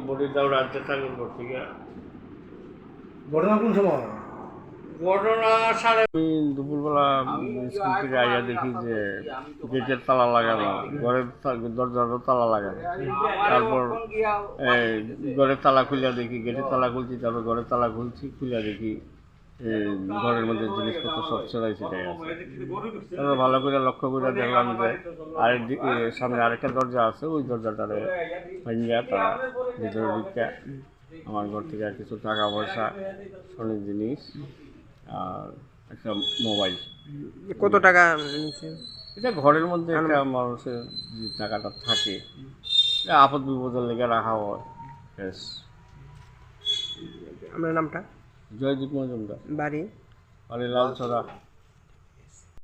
Body দাউড় আনতে থাকুন করতে গিয়ে ঘটনা কোন সময়? ঘটনা সাড়ে আমি দুপুরবেলা স্কুল থেকে আইয়া দেখি যে গেটের তালা লাগানো, ঘরের দরজারও তালা লাগানো। তারপর ঘরের তালা খুলে দেখি, গেটের তালা খুলছি, তারপর ঘরের তালা খুলছি, খুলে দেখি ঘরের মধ্যে জিনিসপত্র সব ছেড়াই ছিটাই আছে। তারপর ভালো করে লক্ষ্য করে দেখলাম যে আরেকদিকে সামনে আরেকটা দরজা আছে, ওই দরজাটারে ভাঙিয়া তারা ভিতরে ঢুকিয়া আমার ঘর থেকে কিছু টাকা পয়সা, সোনার জিনিস আর একটা মোবাইল। কত টাকা নিচ্ছে? এটা ঘরের মধ্যে একটা মানুষের যে টাকাটা থাকে, এটা আপদ বিপদের লেগে রাখা হয়। ব্যাস। আপনার নামটা? জয়দীপ মজুমদার, বাড়ি? বাড়ি লালছড়া।